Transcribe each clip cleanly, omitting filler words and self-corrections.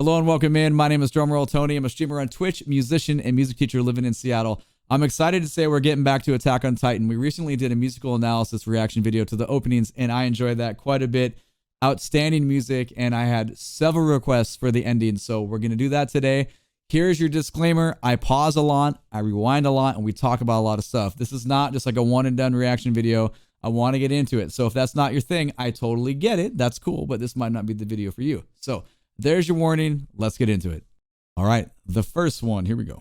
Hello and welcome in. My name is DrumRollTony. I'm a streamer on Twitch, musician, and music teacher living in Seattle. I'm excited to say we're getting back to Attack on Titan. We recently did a musical analysis reaction video to the openings, and I enjoyed that quite a bit. Outstanding music, and I had several requests for the ending, so we're going to do that today. Here's your disclaimer. I pause a lot, I rewind a lot, and we talk about a lot of stuff. This is not just like a one and done reaction video. I want to get into it. So if that's not your thing, I totally get it. That's cool, but this might not be the video for you. So there's your warning. Let's get into it. All right, the first one. Here we go.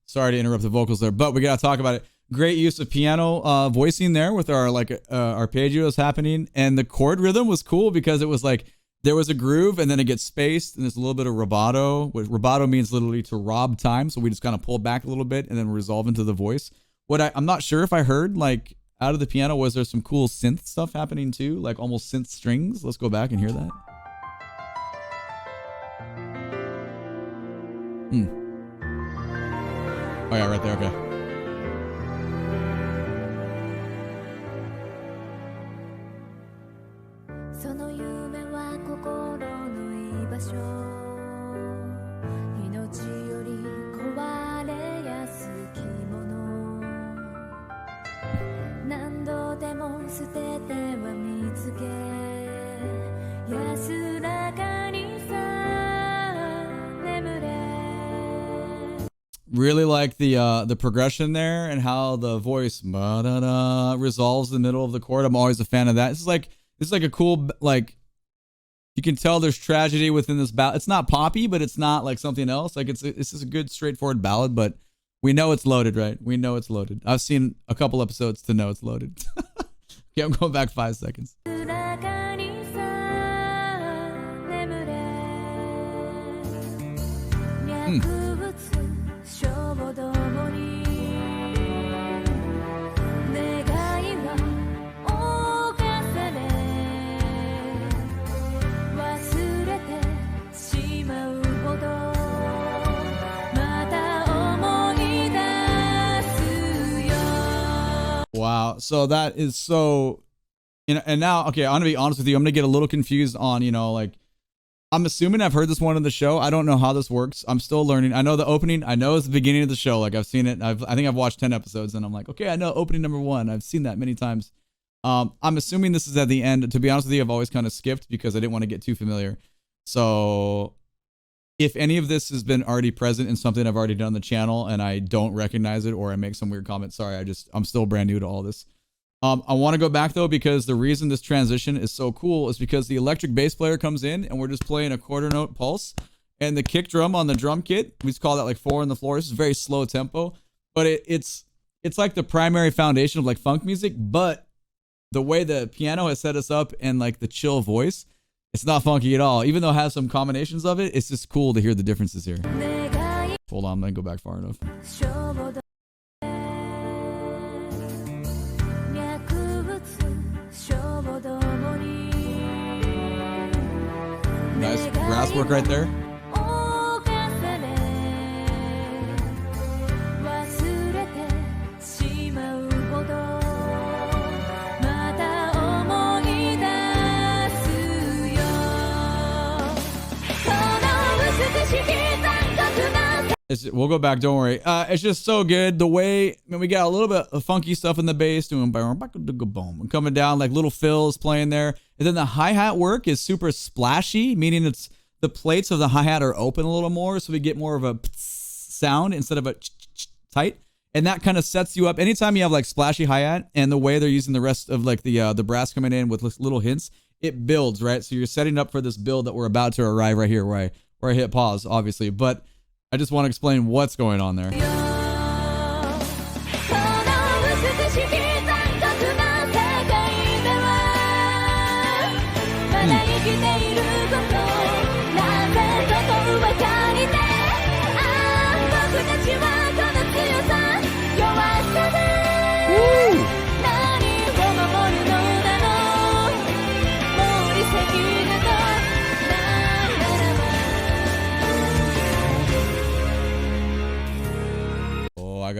Sorry to interrupt the vocals there, but we gotta talk about it. Great use of piano voicing there with our arpeggios happening, and the chord rhythm was cool because it was like there was a groove and then it gets spaced, and there's a little bit of rubato. Which rubato means literally to rob time, so we just kind of pull back a little bit and then resolve into the voice. I'm not sure if I heard like out of the piano, was there some cool synth stuff happening too, like almost synth strings? Let's go back and hear that. Oh yeah, right there, okay. Really like the progression there and how the voice resolves the middle of the chord. I'm always a fan of that. This is like a cool, like, you can tell there's tragedy within this ballad. It's not poppy, but it's not like something else. Like it's just a good straightforward ballad, but we know it's loaded, right? We know it's loaded. I've seen a couple episodes to know it's loaded. Okay, I'm going back 5 seconds. Wow. So that is so, and now, okay, I'm going to be honest with you. I'm going to get a little confused on, like, I'm assuming I've heard this one in the show. I don't know how this works. I'm still learning. I know the opening. I know it's the beginning of the show. Like I've seen it. I think I've watched 10 episodes and I'm like, okay, I know opening number 1. I've seen that many times. I'm assuming this is at the end. To be honest with you, I've always kind of skipped because I didn't want to get too familiar. So if any of this has been already present in something I've already done on the channel and I don't recognize it or I make some weird comment, sorry, I'm still brand new to all this. I want to go back though, because the reason this transition is so cool is because the electric bass player comes in and we're just playing a quarter note pulse, and the kick drum on the drum kit, we just call that like 4 on the floor. This is very slow tempo, but it's like the primary foundation of like funk music, but the way the piano has set us up and like the chill voice, it's not funky at all. Even though it has some combinations of it, it's just cool to hear the differences here. Hold on, I'm gonna go back far enough. Nice brass work right there. We'll go back, don't worry. It's just so good. The way, we got a little bit of funky stuff in the bass, doing boom, coming down like little fills playing there. And then the hi-hat work is super splashy, meaning it's the plates of the hi-hat are open a little more, so we get more of a sound instead of a tight. And that kind of sets you up. Anytime you have like splashy hi-hat and the way they're using the rest of like the brass coming in with little hints, it builds, right? So you're setting up for this build that we're about to arrive right here where I hit pause, obviously. But I just want to explain what's going on there.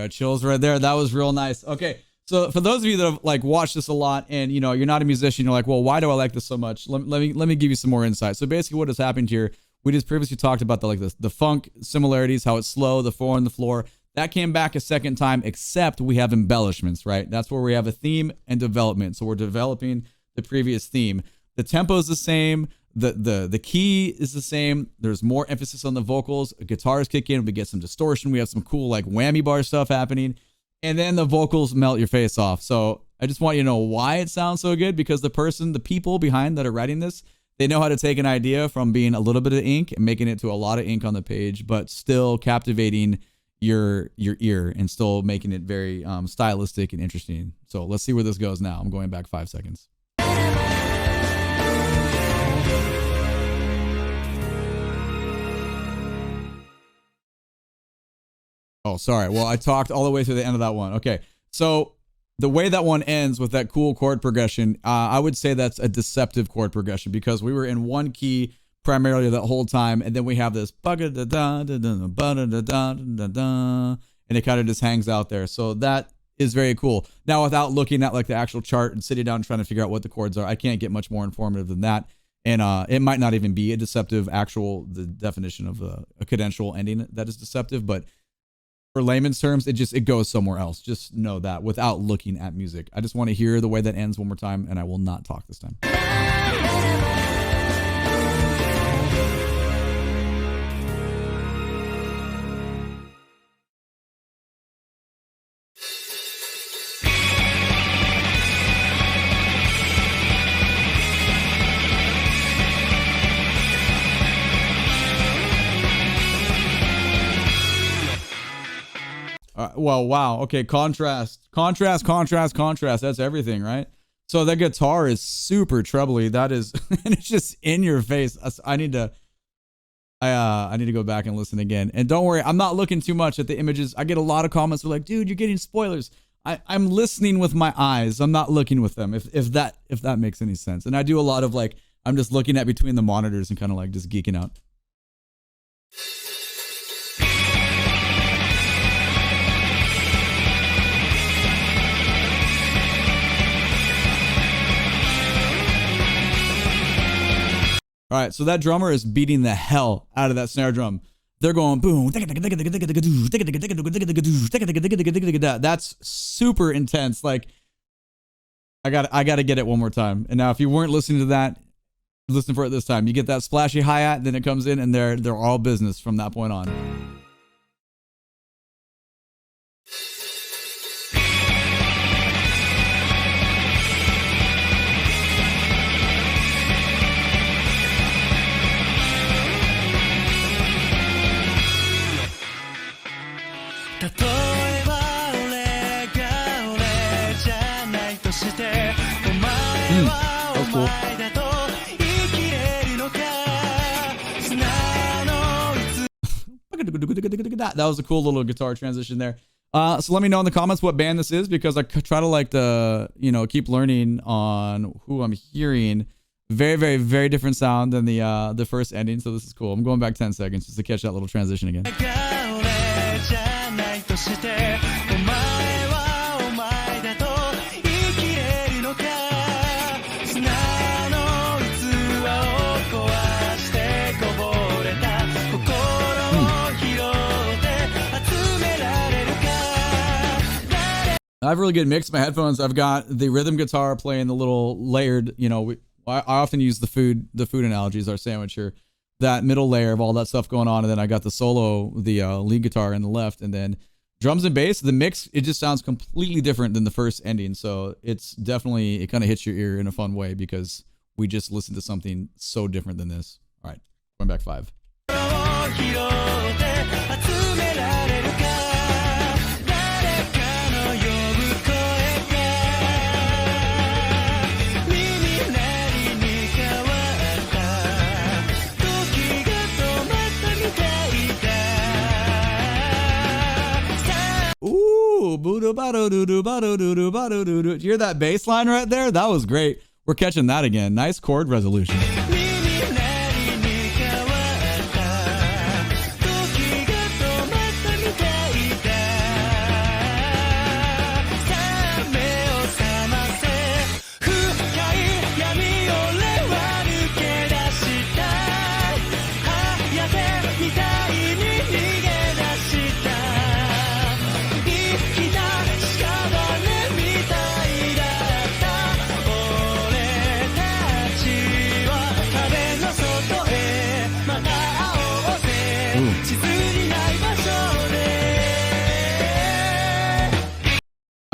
got chills right there. That was real nice. Okay. So for those of you that have like watched this a lot and you know you're not a musician, you're like, well, why do I like this so much? Let me give you some more insight. So basically what has happened here, we just previously talked about the funk similarities, how it's slow, the 4 on the floor. That came back a second time, except we have embellishments, right? That's where we have a theme and development. So we're developing the previous theme. The tempo is the same. The key is the same. There's more emphasis on the vocals. Guitars kick in. We get some distortion. We have some cool like whammy bar stuff happening. And then the vocals melt your face off. So I just want you to know why it sounds so good, because the people behind that are writing this, they know how to take an idea from being a little bit of ink and making it to a lot of ink on the page, but still captivating your ear and still making it very stylistic and interesting. So let's see where this goes now. I'm going back 5 seconds. Oh, sorry. Well, I talked all the way through the end of that one. Okay. So the way that one ends with that cool chord progression, I would say that's a deceptive chord progression, because we were in one key primarily that whole time, and then we have this and it kind of just hangs out there. So that is very cool. Now, without looking at like the actual chart and sitting down and trying to figure out what the chords are, I can't get much more informative than that. And it might not even be a deceptive the definition of a cadential ending that is deceptive, but for layman's terms, it goes somewhere else. Just know that without looking at music. I just want to hear the way that ends one more time, and I will not talk this time. Well, wow. Okay, contrast. That's everything, right? So that guitar is super trebly. That is, and it's just in your face. I need to go back and listen again. And don't worry, I'm not looking too much at the images. I get a lot of comments that are like, dude, you're getting spoilers. I'm listening with my eyes. I'm not looking with them. If that makes any sense. And I do a lot of like, I'm just looking at between the monitors and kind of like just geeking out. All right, so that drummer is beating the hell out of that snare drum. They're going boom. That's super intense. Like, I got to get it one more time. And now, if you weren't listening to that, listen for it this time. You get that splashy hi-hat, then it comes in, and they're all business from that point on. That was cool. That was a cool little guitar transition there. So let me know in the comments what band this is, because I try to like keep learning on who I'm hearing. Very, very, very different sound than the first ending. So this is cool. I'm going back 10 seconds just to catch that little transition again. I have a really good mix in my headphones. I've got the rhythm guitar playing the little layered, I often use the food analogy as our sandwich here. That middle layer of all that stuff going on, and then I got the solo, the lead guitar in the left, and then drums and bass. The mix, it just sounds completely different than the first ending. So it's definitely, it kind of hits your ear in a fun way, because we just listened to something so different than this. All right, going back 5. Ooh, did you hear that bass line right there? That was great. We're catching that again. Nice chord resolution.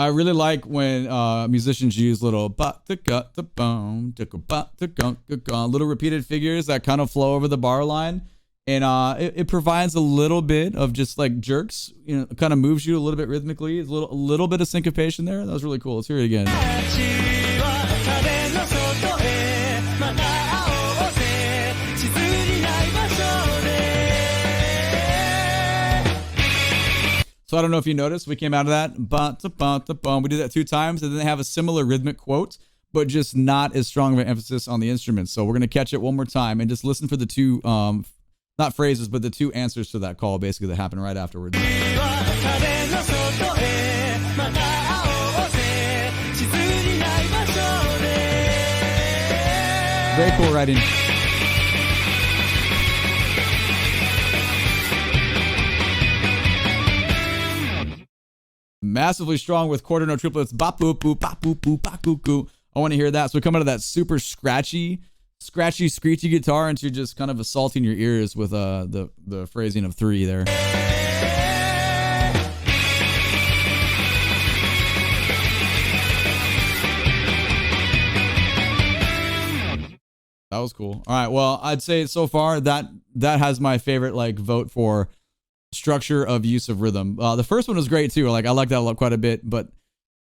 I really like when musicians use little little repeated figures that kind of flow over the bar line, and it provides a little bit of just like jerks. You know, it kind of moves you a little bit rhythmically. A little bit of syncopation there. That was really cool. Let's hear it again. So I don't know if you noticed, we came out of that. We did that 2 times, and then they have a similar rhythmic quote, but just not as strong of an emphasis on the instruments. So we're going to catch it one more time and just listen for the 2, not phrases, but the 2 answers to that call, basically, that happened right afterwards. Very cool writing. Massively strong with quarter note triplets. Bop boop boop bop boop boop bop boop boop. I want to hear that. So we come out of that super scratchy, screechy guitar into just kind of assaulting your ears with the phrasing of 3 there. That was cool. All right. Well, I'd say so far that has my favorite like vote for structure of use of rhythm. The first one was great too. Like I like that quite a bit, but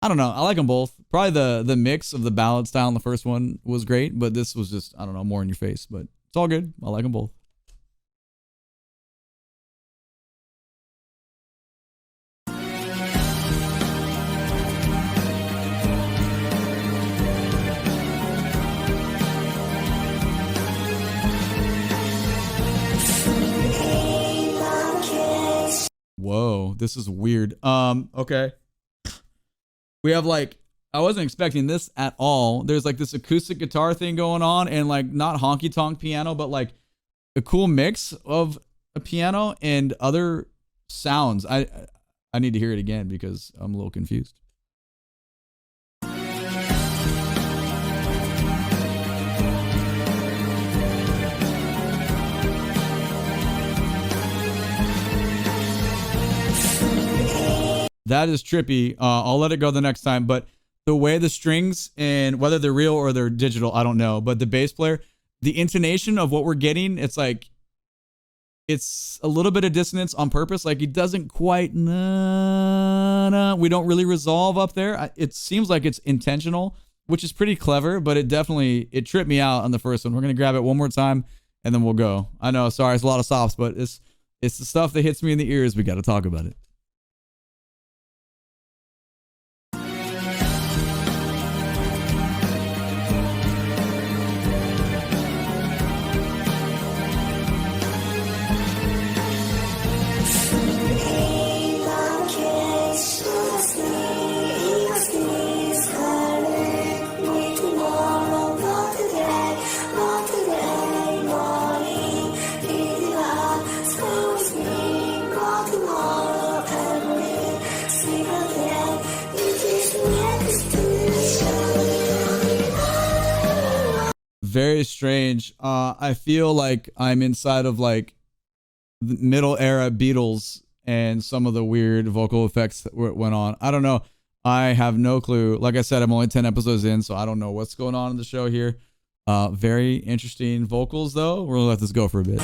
I don't know. I like them both. Probably the mix of the ballad style in the first one was great, but this was just, I don't know, more in your face, but it's all good. I like them both. Whoa, this is weird. Okay. We have like, I wasn't expecting this at all. There's like this acoustic guitar thing going on and like not honky tonk piano, but like a cool mix of a piano and other sounds. I need to hear it again because I'm a little confused. That is trippy. I'll let it go the next time. But the way the strings, and whether they're real or they're digital, I don't know. But the bass player, the intonation of what we're getting, it's like, it's a little bit of dissonance on purpose. Like he doesn't quite, we don't really resolve up there. It seems like it's intentional, which is pretty clever, but it tripped me out on the first one. We're going to grab it one more time and then we'll go. I know, sorry, it's a lot of stops, but it's the stuff that hits me in the ears. We got to talk about it. Very strange. I feel like I'm inside of like the middle era Beatles and some of the weird vocal effects that went on. I don't know. I have no clue. Like I said, I'm only 10 episodes in, so I don't know what's going on in the show here. Very interesting vocals though. We're gonna let this go for a bit.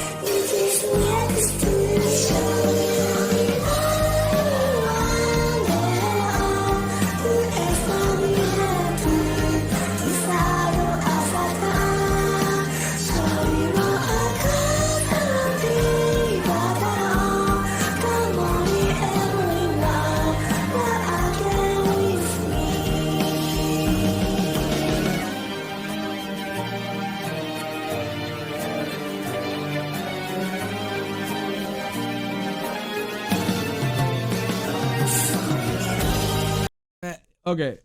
Okay,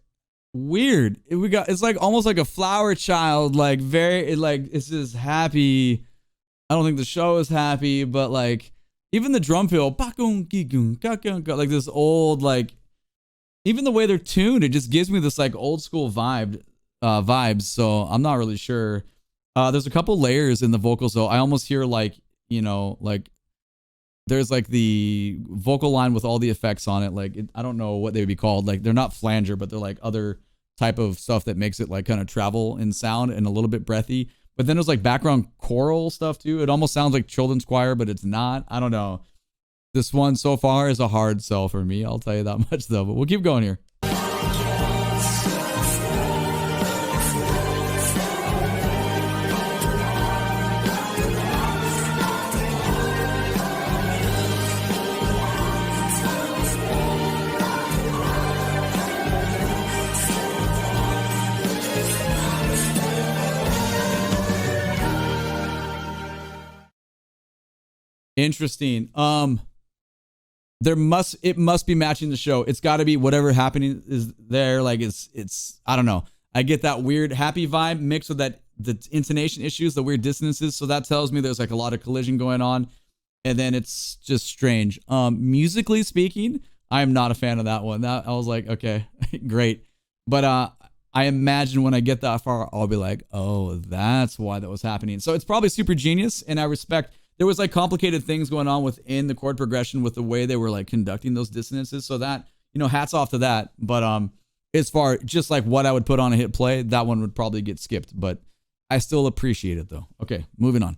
weird. It's like almost like a flower child, like it's just happy. I don't think the show is happy, but like even the drum fill, like this old, like even the way they're tuned, it just gives me this like old school vibes. So I'm not really sure. There's a couple layers in the vocals though. I almost hear like, you know, like there's like the vocal line with all the effects on it. Like I don't know what they would be called. Like they're not flanger, but they're like other type of stuff that makes it like kind of travel in sound and a little bit breathy. But then there's like background choral stuff too. It almost sounds like children's choir, but it's not. I don't know. This one so far is a hard sell for me. I'll tell you that much though, but we'll keep going here. Interesting. It must be matching the show. It's got to be whatever happening is there. Like it's I don't know. I get that weird happy vibe mixed with that the intonation issues, the weird dissonances. So that tells me there's like a lot of collision going on, and then it's just strange. Musically speaking, I am not a fan of that one. That I was like, okay, great, but I imagine when I get that far, I'll be like, oh, that's why that was happening. So it's probably super genius, and I respect. There was like complicated things going on within the chord progression with the way they were like conducting those dissonances. So that, you know, hats off to that. But as far just like what I would put on a hit play, that one would probably get skipped. But I still appreciate it though. Okay, moving on.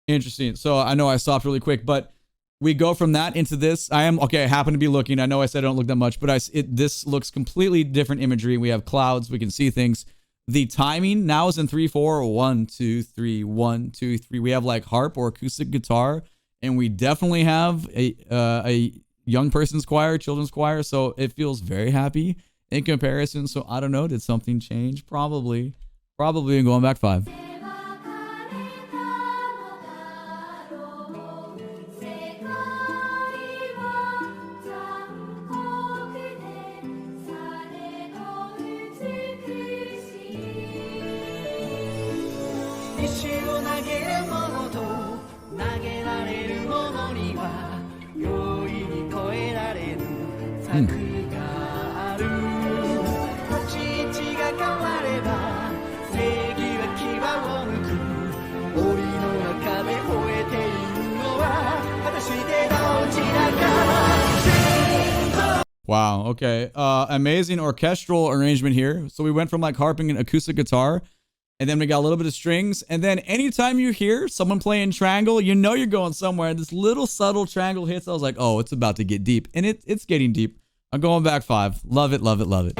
Interesting. So I know I stopped really quick, but we go from that into this. I happen to be looking. I know I said I don't look that much, but this looks completely different imagery. We have clouds. We can see things. The timing now is in 3/4. 1, 2, 3, 1, 2, 3. We have like harp or acoustic guitar, and we definitely have a young person's choir, children's choir. So it feels very happy in comparison. So I don't know. Did something change? Probably in going back 5. Wow. Okay. Amazing orchestral arrangement here. So we went from like harping and acoustic guitar, and then we got a little bit of strings. And then anytime you hear someone playing triangle, you know you're going somewhere. This little subtle triangle hits. I was like, oh, it's about to get deep. And it's getting deep. I'm going back 5. Love it, love it, love it.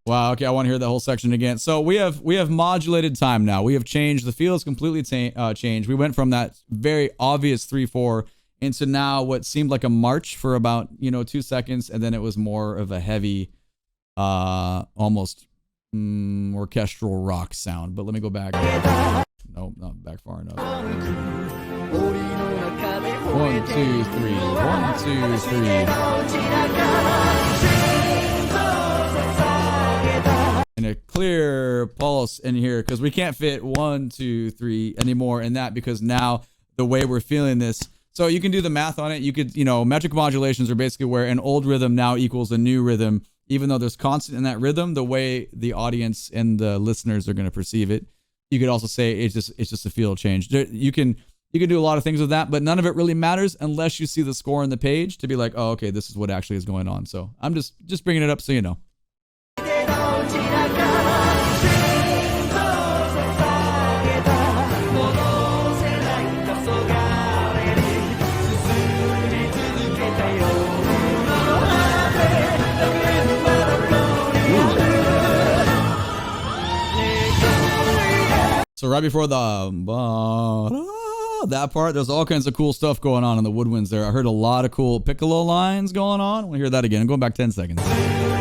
Wow. Okay, I want to hear that whole section again. So we have modulated time now. We have changed. The feel is completely changed. We went from that very obvious 3/4 into now what seemed like a march for about 2 seconds, and then it was more of a heavy, almost orchestral rock sound. But let me go back. Nope, not back far enough. 1, 2, 3. 1, 2, 3. And a clear pulse in here, because we can't fit 1, 2, 3 anymore in that, because now the way we're feeling this. So you can do the math on it. You could, metric modulations are basically where an old rhythm now equals a new rhythm, even though there's constant in that rhythm, the way the audience and the listeners are going to perceive it. You could also say it's just a feel change. You can do a lot of things with that, but none of it really matters unless you see the score on the page to be like, oh, okay, this is what actually is going on. So I'm just bringing it up so you know. So right before that part, there's all kinds of cool stuff going on in the woodwinds there. I heard a lot of cool piccolo lines going on. We'll hear that again. I'm going back 10 seconds. Yeah.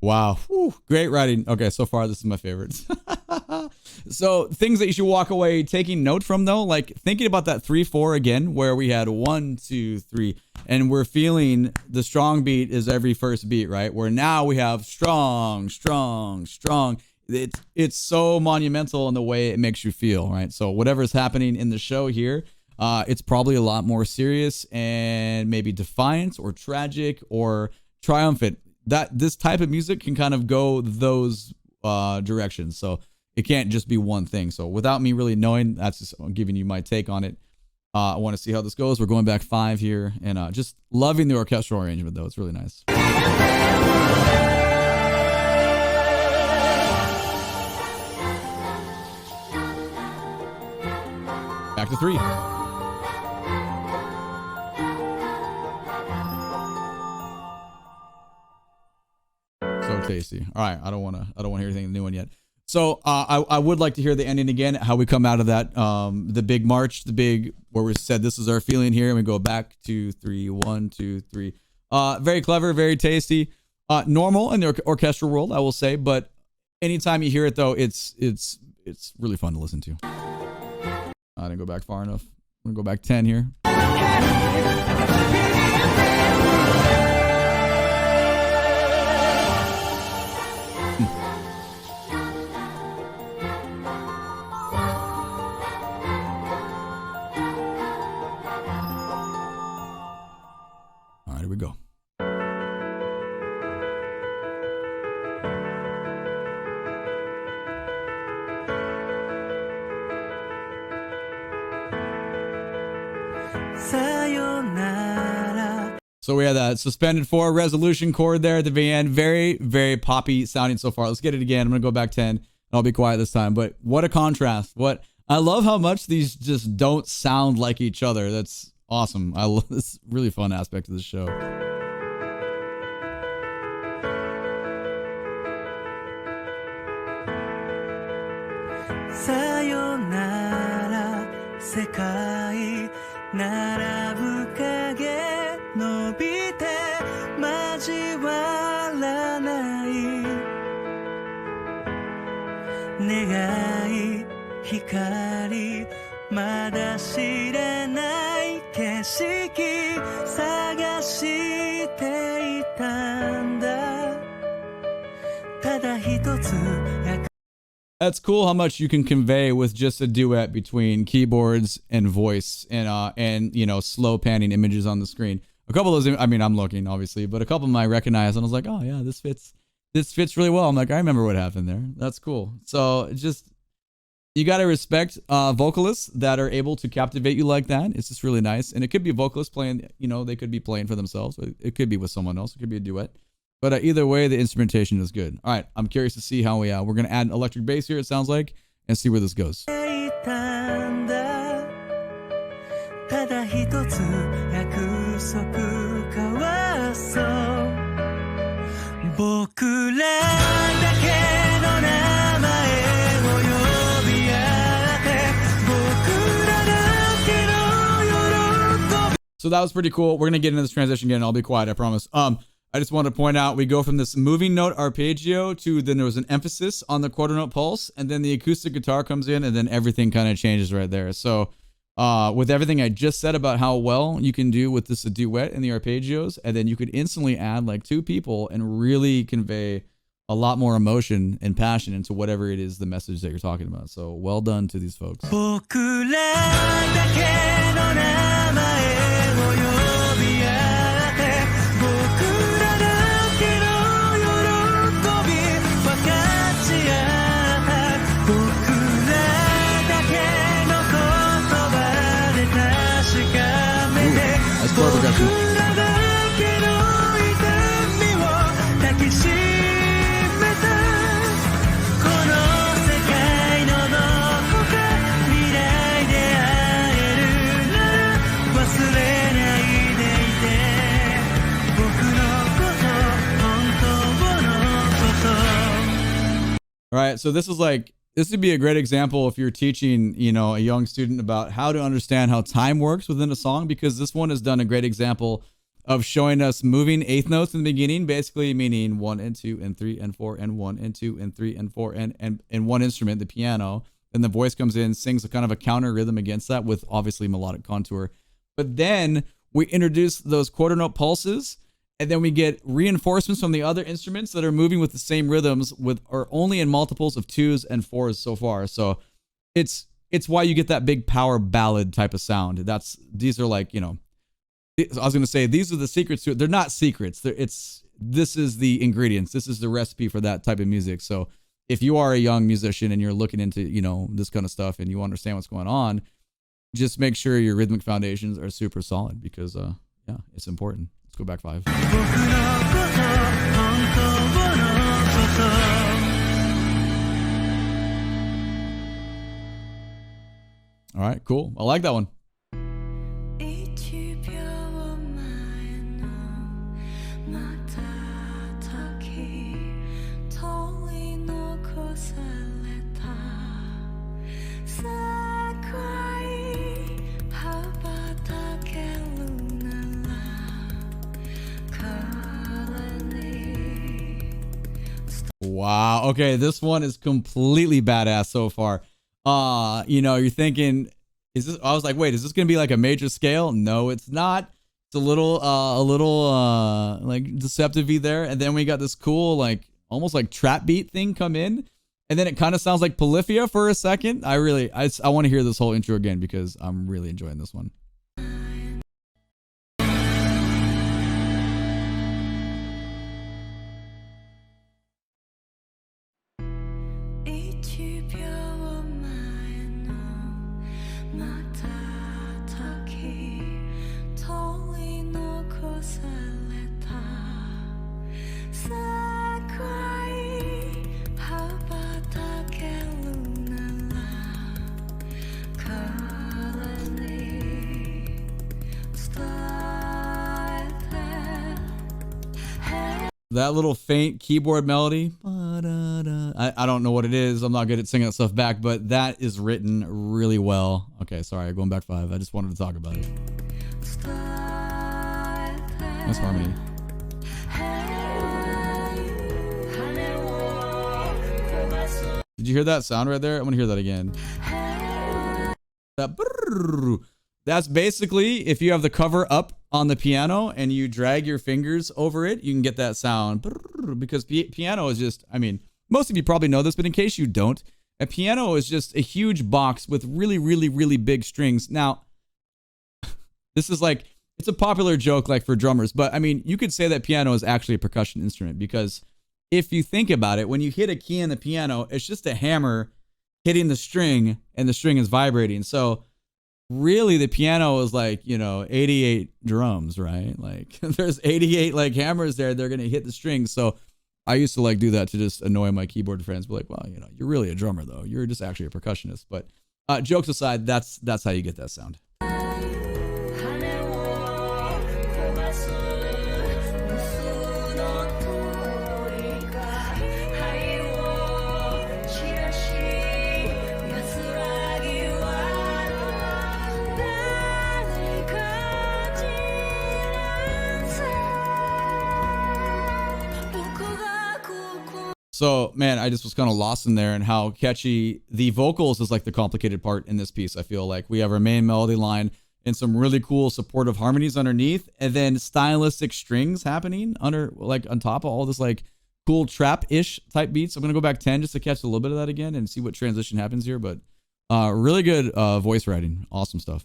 Wow. Whew. Great writing. Okay, so far this is my favorite. So things that you should walk away taking note from though, like thinking about that 3/4 again, where we had 1, 2, 3, and we're feeling the strong beat is every first beat, right? Where now we have strong, strong, strong. It's so monumental in the way it makes you feel, right? So whatever's happening in the show here, it's probably a lot more serious and maybe defiant or tragic or triumphant. That this type of music can kind of go those directions. So it can't just be one thing. So without me really knowing, that's just giving you my take on it. I want to see how this goes. We're going back 5 here, and just loving the orchestral arrangement though. It's really nice. Back to 3. So tasty. All right, I don't want to hear anything new one yet. So I would like to hear the ending again, how we come out of that, the big march, where we said this is our feeling here, and we go back 2, 3, 1, 2, 3. Very clever, very tasty. Normal in the orchestral world, I will say, but anytime you hear it though, it's really fun to listen to. I didn't go back far enough. I'm gonna go back 10 here. All right, here we go. So we had that suspended 4 resolution chord there at the very end. Very, very poppy sounding so far. Let's get it again. I'm going to go back 10 and I'll be quiet this time. But what a contrast. I love how much these just don't sound like each other. That's awesome. I love this really fun aspect of the show. That's cool how much you can convey with just a duet between keyboards and voice and you know, slow panning images on the screen. A couple of those, I mean, I'm looking obviously, but a couple of them I recognized and I was like, oh yeah, this fits really well. I'm like, I remember what happened there. That's cool. So just, you got to respect vocalists that are able to captivate you like that. It's just really nice. And it could be a vocalist playing, you know, they could be playing for themselves. It could be with someone else. It could be a duet. But either way, the instrumentation is good. All right, I'm curious to see how we're going to add an electric bass here, it sounds like, and see where this goes. So that was pretty cool. We're going to get into this transition again. I'll be quiet, I promise. I just want to point out, we go from this moving note arpeggio to then there was an emphasis on the quarter note pulse, and then the acoustic guitar comes in, and then everything kind of changes right there. So with everything I just said about how well you can do with this duet and the arpeggios, and then you could instantly add like 2 people and really convey a lot more emotion and passion into whatever it is, the message that you're talking about. So well done to these folks. That's chord progression. All right, so this would be a great example if you're teaching, you know, a young student about how to understand how time works within a song, because this one has done a great example of showing us moving eighth notes in the beginning, basically meaning 1 and 2 and 3 and 4 and 1 and 2 and 3 and 4 and one instrument, the piano. Then the voice comes in, sings a kind of a counter rhythm against that with obviously melodic contour. But then we introduce those quarter note pulses, and then we get reinforcements from the other instruments that are moving with the same rhythms or only in multiples of 2s and 4s so far. So it's why you get that big power ballad type of sound. These are like, you know, I was going to say these are the secrets to it. They're not secrets. This is the ingredients. This is the recipe for that type of music. So if you are a young musician and you're looking into, you know, this kind of stuff and you understand what's going on, just make sure your rhythmic foundations are super solid because, yeah, it's important. Let's go back 5. All right, cool. I like that one. Wow. Okay, this one is completely badass so far. You know, you're thinking, I was like, wait, is this gonna be like a major scale? No, it's not. It's a little like deceptive-y there. And then we got this cool, like almost like trap beat thing come in. And then it kind of sounds like Polyphia for a second. I want to hear this whole intro again because I'm really enjoying this one. That little faint keyboard melody, I don't know what it is. I'm not good at singing that stuff back, but that is written really well. Okay, sorry, going back 5. I just wanted to talk about it. Nice harmony. Did you hear that sound right there? I want to hear that again. That brrr. That's basically if you have the cover up on the piano and you drag your fingers over it, you can get that sound. Because piano is just, I mean, most of you probably know this, but in case you don't, a piano is just a huge box with really, really, really big strings. Now, this is like, it's a popular joke like for drummers, but I mean, you could say that piano is actually a percussion instrument because if you think about it, when you hit a key on the piano, it's just a hammer hitting the string and the string is vibrating. So really the piano is like, you know, 88 drums, right? Like there's 88 like hammers there. They're going to hit the strings. So I used to like do that to just annoy my keyboard friends. Be like, well, you know, you're really a drummer though. You're just actually a percussionist. But jokes aside, that's how you get that sound. So, man, I just was kind of lost in there and how catchy the vocals is like the complicated part in this piece. I feel like we have our main melody line and some really cool supportive harmonies underneath and then stylistic strings happening under, like on top of all this like cool trap-ish type beats. I'm going to go back 10 just to catch a little bit of that again and see what transition happens here. But really good voice writing. Awesome stuff.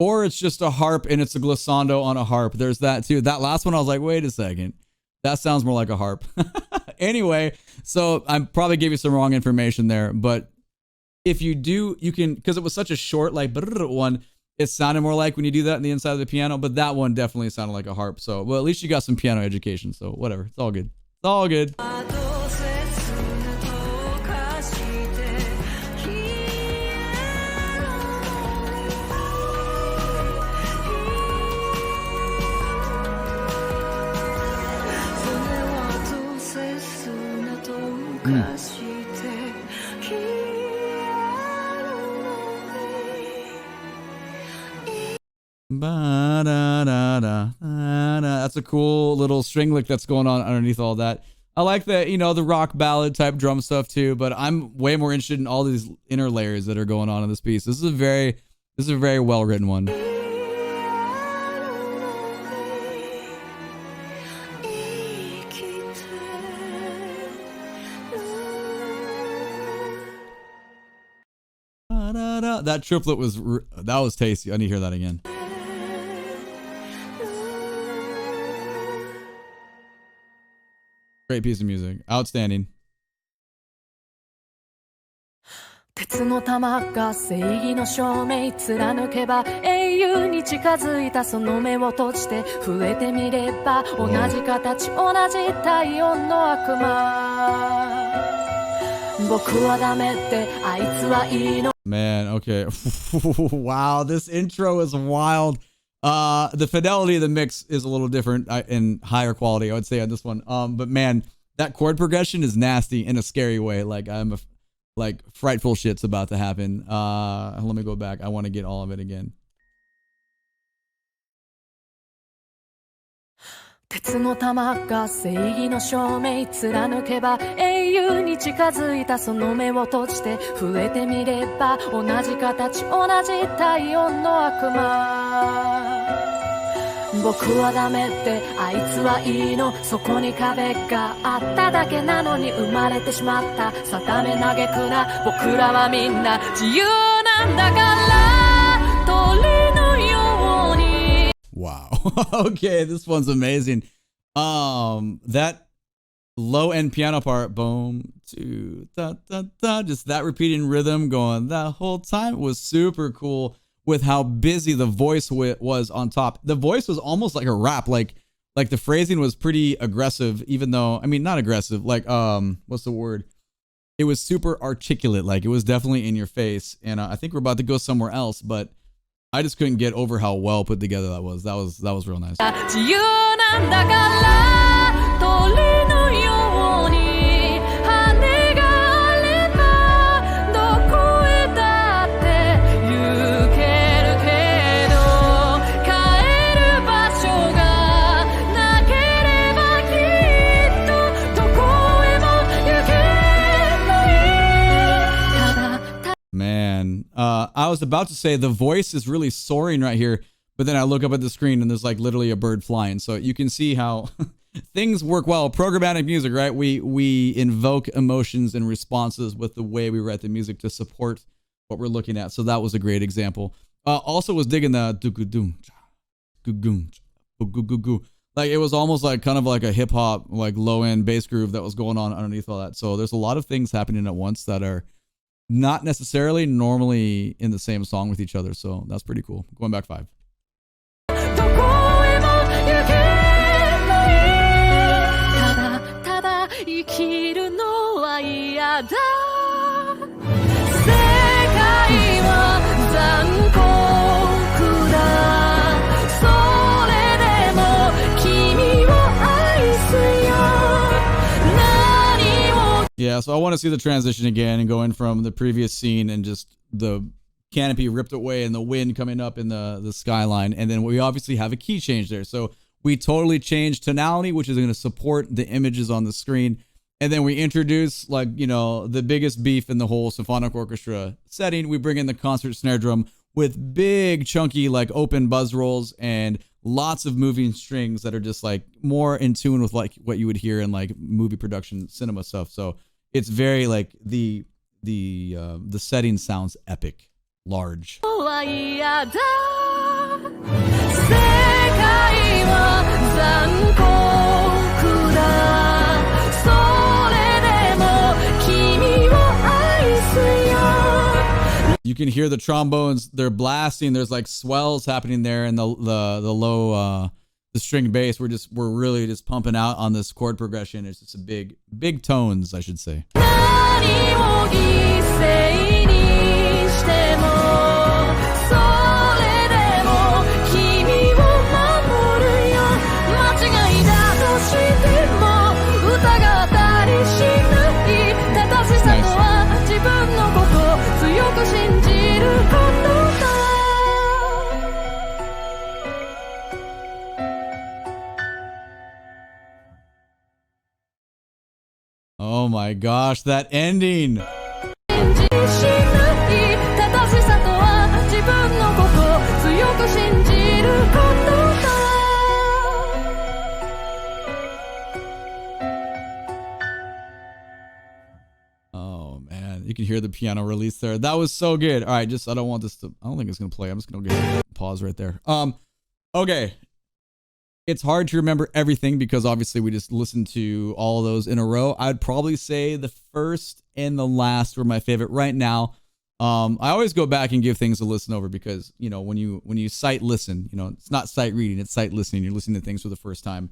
Or it's just a harp and it's a glissando on a harp. There's that too. That last one, I was like, wait a second. That sounds more like a harp. Anyway, so I probably gave you some wrong information there. But if you do, you can, because it was such a short, like, one, it sounded more like when you do that in the inside of the piano. But that one definitely sounded like a harp. So, well, at least you got some piano education. So whatever. It's all good. It's all good. That's a cool little string lick that's going on underneath all that. I like the, you know, the rock ballad type drum stuff too, but I'm way more interested in all these inner layers that are going on in this piece. This is a very well written one. That triplet was tasty. I need to hear that again. Great piece of music. Outstanding. 鉄の玉が正義の証明貫けば英雄に近づいたその目を閉じて触れてみれば同じ形同じ体温の悪魔僕はダメってあいつはいいの Man, okay. Wow, this intro is wild. The fidelity of the mix is a little different and higher quality, I would say, on this one. But man, that chord progression is nasty in a scary way. Like frightful shit's about to happen. Let me go back. I want to get all of it again. 鉄の玉が正義の証明貫けば英雄に近づいたその目を閉じて触れてみれば同じ形同じ体温の悪魔僕はダメってあいつはいいのそこに壁があっただけなのに生まれてしまった定め嘆くな僕らはみんな自由なんだから鳥のように Wow. Okay, this one's amazing. That low end piano part, boom, two, da, da, da, just that repeating rhythm going that whole time was super cool with how busy the voice was on top. The voice was almost like a rap, like the phrasing was pretty aggressive, even though, I mean, not aggressive, like, what's the word? It was super articulate, like it was definitely in your face. And I think we're about to go somewhere else, but I just couldn't get over how well put together that was. That was real nice. Man, I was about to say the voice is really soaring right here, but then I look up at the screen and there's like literally a bird flying. So you can see how things work well. Programmatic music, right? We invoke emotions and responses with the way we write the music to support what we're looking at. So that was a great example. Also was digging the like it was almost like kind of like a hip hop, like low end bass groove that was going on underneath all that. So there's a lot of things happening at once that are not necessarily normally in the same song with each other. So that's pretty cool. Going back 5. Yeah, so I want to see the transition again and going from the previous scene and just the canopy ripped away and the wind coming up in the skyline. And then we obviously have a key change there. So we totally changed tonality, which is going to support the images on the screen. And then we introduce, like, you know, the biggest beef in the whole symphonic orchestra setting. We bring in the concert snare drum with big chunky like open buzz rolls and lots of moving strings that are just like more in tune with like what you would hear in like movie production cinema stuff. So it's very like the setting sounds epic, large. You can hear the trombones, they're blasting. There's like swells happening there, and the low the string bass. We're really just pumping out on this chord progression. It's just a big tones, I should say. Oh my gosh, that ending. Oh man, you can hear the piano release there. That was so good. All right, I don't want this to, I don't think it's gonna play. I'm just gonna get a pause right there. Okay. It's hard to remember everything because obviously we just listened to all of those in a row. I'd probably say the first and the last were my favorite right now. I always go back and give things a listen over because, you know, when you sight listen, you know, it's not sight reading, it's sight listening. You're listening to things for the first time.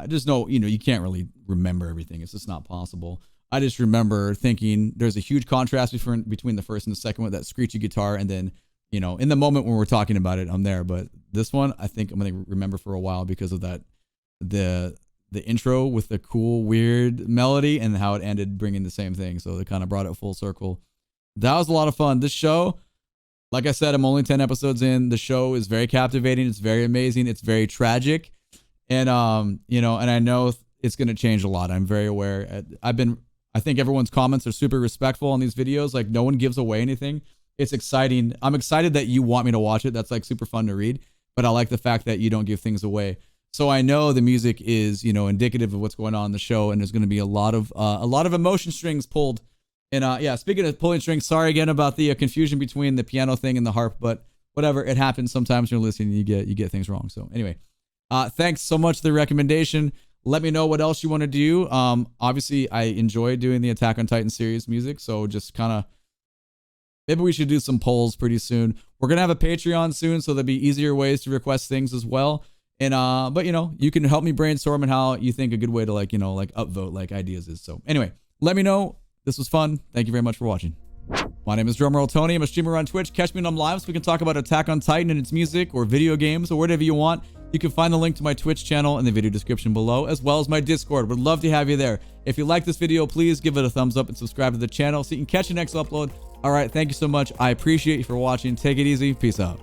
Just know, you know, you can't really remember everything. It's just not possible. I just remember thinking there's a huge contrast between the first and the second one, that screechy guitar, and then, you know, in the moment when we're talking about it, I'm there. But this one, I think I'm going to remember for a while because of that, the intro with the cool, weird melody and how it ended bringing the same thing. So it kind of brought it full circle. That was a lot of fun. This show, like I said, I'm only 10 episodes in. The show is very captivating. It's very amazing. It's very tragic. And, you know, and I know it's going to change a lot. I'm very aware. I think everyone's comments are super respectful on these videos. Like, no one gives away anything. It's exciting. I'm excited that you want me to watch it. That's like super fun to read, but I like the fact that you don't give things away. So I know the music is, you know, indicative of what's going on in the show, and there's going to be a lot of emotion strings pulled. And yeah, speaking of pulling strings, sorry again about the confusion between the piano thing and the harp, but whatever, it happens sometimes when you're listening, you get things wrong. So anyway, thanks so much for the recommendation. Let me know what else you want to do. Obviously I enjoy doing the Attack on Titan series music, so just kind of, maybe we should do some polls pretty soon. We're going to have a Patreon soon, so there'll be easier ways to request things as well. And, but you know, you can help me brainstorm and how you think a good way to, like, you know, like upvote like ideas is. So anyway, let me know. This was fun. Thank you very much for watching. My name is DrumRollTony. I'm a streamer on Twitch. Catch me when I'm live so we can talk about Attack on Titan and its music, or video games, or whatever you want. You can find the link to my Twitch channel in the video description below, as well as my Discord. Would love to have you there. If you like this video, please give it a thumbs up and subscribe to the channel so you can catch the next upload. All right, thank you so much. I appreciate you for watching. Take it easy. Peace out.